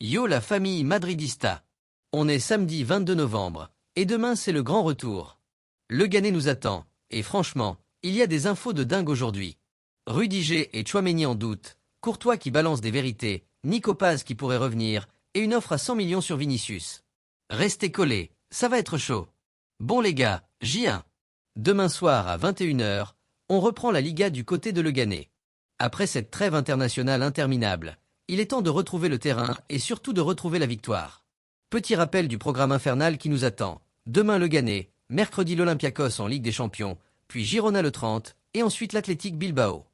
Yo la famille madridista. On est samedi 22 novembre, et demain c'est le grand retour. Le Gannet nous attend, et franchement, il y a des infos de dingue aujourd'hui. Rudiger et Tchouaméni en doute, Courtois qui balance des vérités, Nico Paz qui pourrait revenir, et une offre à 100 millions sur Vinicius. Restez collés, ça va être chaud. Bon les gars, J1. Demain soir à 21h, on reprend la Liga du côté de Le Gannet. Après cette trêve internationale interminable, il est temps de retrouver le terrain et surtout de retrouver la victoire. Petit rappel du programme infernal qui nous attend. Demain le Gannet, mercredi l'Olympiakos en Ligue des Champions, puis Girona le 30, et ensuite l'Athletic Bilbao.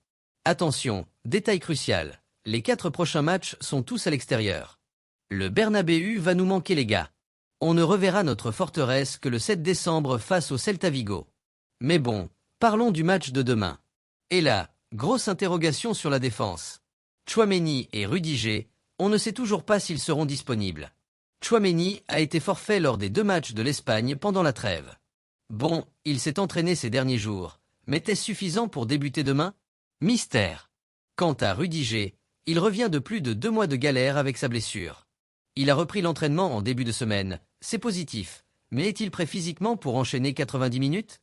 Attention, détail crucial, les 4 prochains matchs sont tous à l'extérieur. Le Bernabéu va nous manquer les gars. On ne reverra notre forteresse que le 7 décembre face au Celta Vigo. Mais bon, parlons du match de demain. Et là, grosse interrogation sur la défense. Tchouaméni et Rudiger, on ne sait toujours pas s'ils seront disponibles. Tchouaméni a été forfait lors des 2 matchs de l'Espagne pendant la trêve. Bon, il s'est entraîné ces derniers jours, mais est-ce suffisant pour débuter demain? Mystère. Quant à Rudiger, il revient de plus de 2 mois de galère avec sa blessure. Il a repris l'entraînement en début de semaine, c'est positif, mais est-il prêt physiquement pour enchaîner 90 minutes?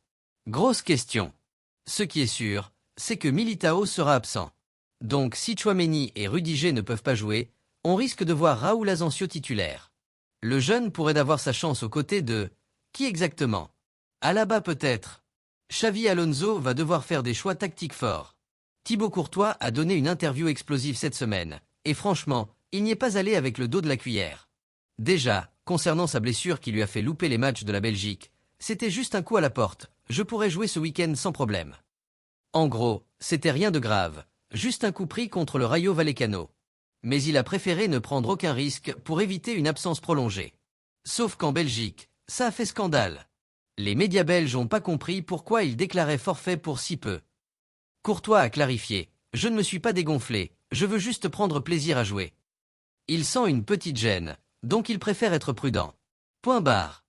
Grosse question. Ce qui est sûr, c'est que Militao sera absent. Donc si Tchouaméni et Rudiger ne peuvent pas jouer, on risque de voir Raúl Asensio titulaire. Le jeune pourrait avoir sa chance aux côtés de... Qui exactement? Alaba peut-être. Xavi Alonso va devoir faire des choix tactiques forts. Thibaut Courtois a donné une interview explosive cette semaine, et franchement, il n'y est pas allé avec le dos de la cuillère. Déjà, concernant sa blessure qui lui a fait louper les matchs de la Belgique, c'était juste un coup à la porte, je pourrais jouer ce week-end sans problème. En gros, c'était rien de grave, juste un coup pris contre le Rayo Vallecano. Mais il a préféré ne prendre aucun risque pour éviter une absence prolongée. Sauf qu'en Belgique, ça a fait scandale. Les médias belges n'ont pas compris pourquoi il déclarait forfait pour si peu. Courtois a clarifié, je ne me suis pas dégonflé, je veux juste prendre plaisir à jouer. Il sent une petite gêne, donc il préfère être prudent. Point barre.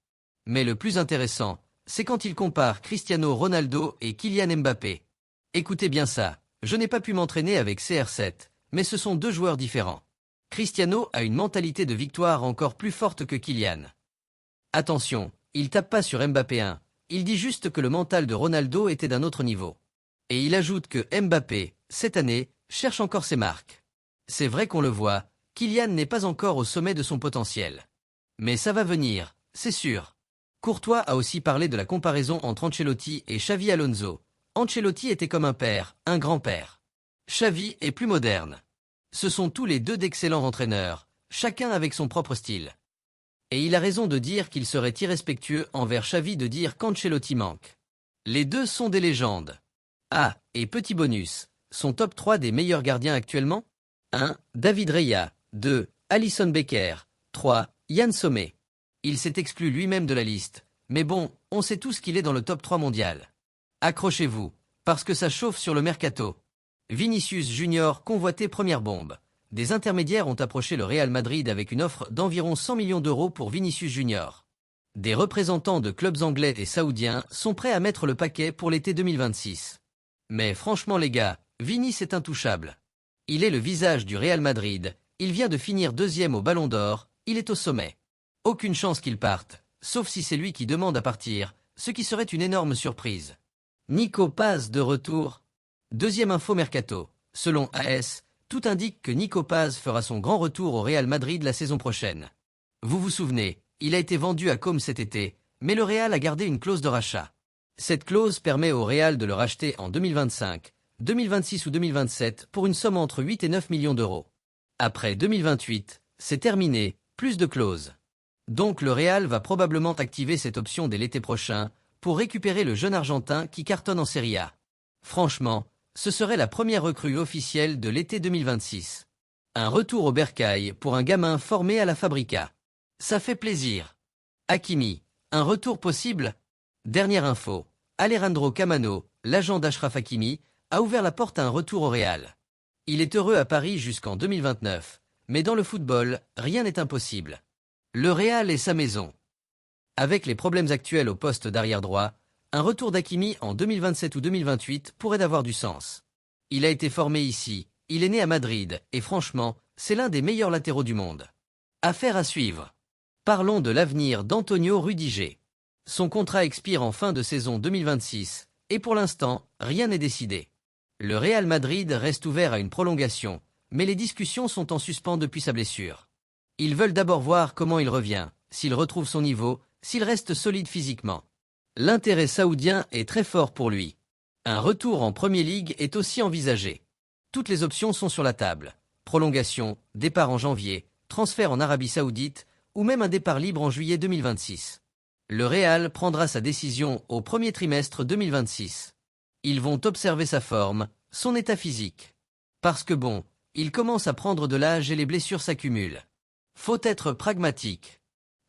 Mais le plus intéressant, c'est quand il compare Cristiano Ronaldo et Kylian Mbappé. Écoutez bien ça, je n'ai pas pu m'entraîner avec CR7, mais ce sont 2 joueurs différents. Cristiano a une mentalité de victoire encore plus forte que Kylian. Attention, il tape pas sur Mbappé 1, il dit juste que le mental de Ronaldo était d'un autre niveau. Et il ajoute que Mbappé, cette année, cherche encore ses marques. C'est vrai qu'on le voit, Kylian n'est pas encore au sommet de son potentiel. Mais ça va venir, c'est sûr. Courtois a aussi parlé de la comparaison entre Ancelotti et Xavi Alonso. Ancelotti était comme un père, un grand-père. Xavi est plus moderne. Ce sont tous les 2 d'excellents entraîneurs, chacun avec son propre style. Et il a raison de dire qu'il serait irrespectueux envers Xavi de dire qu'Ancelotti manque. Les 2 sont des légendes. Ah, et petit bonus, son top 3 des meilleurs gardiens actuellement? 1. David Raya. 2. Alisson Becker. 3. Yann Sommet. Il s'est exclu lui-même de la liste, mais bon, on sait tous qu'il est dans le top 3 mondial. Accrochez-vous, parce que ça chauffe sur le mercato. Vinicius Junior convoité première bombe. Des intermédiaires ont approché le Real Madrid avec une offre d'environ 100 millions d'euros pour Vinicius Junior. Des représentants de clubs anglais et saoudiens sont prêts à mettre le paquet pour l'été 2026. Mais franchement les gars, Vini c'est intouchable. Il est le visage du Real Madrid, il vient de finir 2e au Ballon d'Or, il est au sommet. Aucune chance qu'il parte, sauf si c'est lui qui demande à partir, ce qui serait une énorme surprise. Nico Paz de retour. 2e info mercato. Selon AS, tout indique que Nico Paz fera son grand retour au Real Madrid la saison prochaine. Vous vous souvenez, il a été vendu à Com cet été, mais le Real a gardé une clause de rachat. Cette clause permet au Real de le racheter en 2025, 2026 ou 2027 pour une somme entre 8 et 9 millions d'euros. Après 2028, c'est terminé, plus de clauses. Donc le Real va probablement activer cette option dès l'été prochain pour récupérer le jeune Argentin qui cartonne en Serie A. Franchement, ce serait la première recrue officielle de l'été 2026. Un retour au bercail pour un gamin formé à la Fabrica. Ça fait plaisir. Hakimi, un retour possible? Dernière info, Alejandro Camano, l'agent d'Achraf Hakimi, a ouvert la porte à un retour au Real. Il est heureux à Paris jusqu'en 2029, mais dans le football, rien n'est impossible. Le Real est sa maison. Avec les problèmes actuels au poste d'arrière droit, un retour d'Hakimi en 2027 ou 2028 pourrait avoir du sens. Il a été formé ici, il est né à Madrid, et franchement, c'est l'un des meilleurs latéraux du monde. Affaire à suivre. Parlons de l'avenir d'Antonio Rudiger. Son contrat expire en fin de saison 2026, et pour l'instant, rien n'est décidé. Le Real Madrid reste ouvert à une prolongation, mais les discussions sont en suspens depuis sa blessure. Ils veulent d'abord voir comment il revient, s'il retrouve son niveau, s'il reste solide physiquement. L'intérêt saoudien est très fort pour lui. Un retour en Premier League est aussi envisagé. Toutes les options sont sur la table. Prolongation, départ en janvier, transfert en Arabie Saoudite, ou même un départ libre en juillet 2026. Le Real prendra sa décision au premier trimestre 2026. Ils vont observer sa forme, son état physique. Parce que bon, il commence à prendre de l'âge et les blessures s'accumulent. Faut être pragmatique.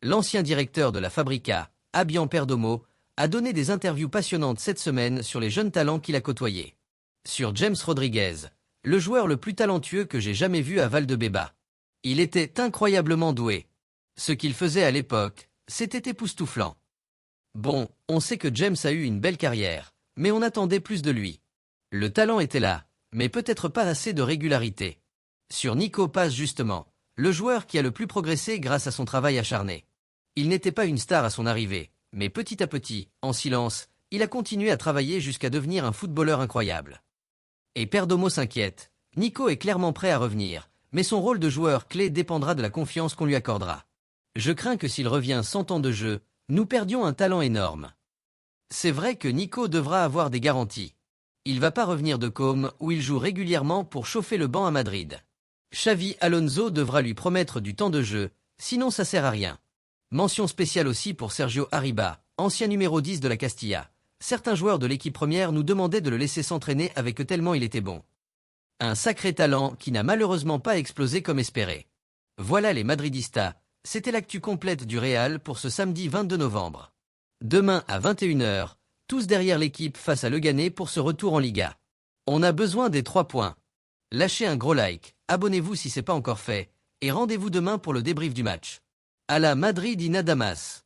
L'ancien directeur de la Fabrica, Abian Perdomo, a donné des interviews passionnantes cette semaine sur les jeunes talents qu'il a côtoyés. Sur James Rodriguez, le joueur le plus talentueux que j'ai jamais vu à Valdebeba. Il était incroyablement doué. Ce qu'il faisait à l'époque, c'était époustouflant. Bon, on sait que James a eu une belle carrière, mais on attendait plus de lui. Le talent était là, mais peut-être pas assez de régularité. Sur Nico Paz justement, le joueur qui a le plus progressé grâce à son travail acharné. Il n'était pas une star à son arrivée, mais petit à petit, en silence, il a continué à travailler jusqu'à devenir un footballeur incroyable. Et Perdomo s'inquiète, Nico est clairement prêt à revenir, mais son rôle de joueur clé dépendra de la confiance qu'on lui accordera. Je crains que s'il revient sans temps de jeu, nous perdions un talent énorme. C'est vrai que Nico devra avoir des garanties. Il va pas revenir de Côme où il joue régulièrement pour chauffer le banc à Madrid. Xavi Alonso devra lui promettre du temps de jeu, sinon ça sert à rien. Mention spéciale aussi pour Sergio Arriba, ancien numéro 10 de la Castilla. Certains joueurs de l'équipe première nous demandaient de le laisser s'entraîner avec eux tellement il était bon. Un sacré talent qui n'a malheureusement pas explosé comme espéré. Voilà les Madridistas, c'était l'actu complète du Real pour ce samedi 22 novembre. Demain à 21h, tous derrière l'équipe face à Leganés pour ce retour en Liga. On a besoin des 3 points. Lâchez un gros like, abonnez-vous si c'est pas encore fait, et rendez-vous demain pour le débrief du match. À la Madrid y nada más.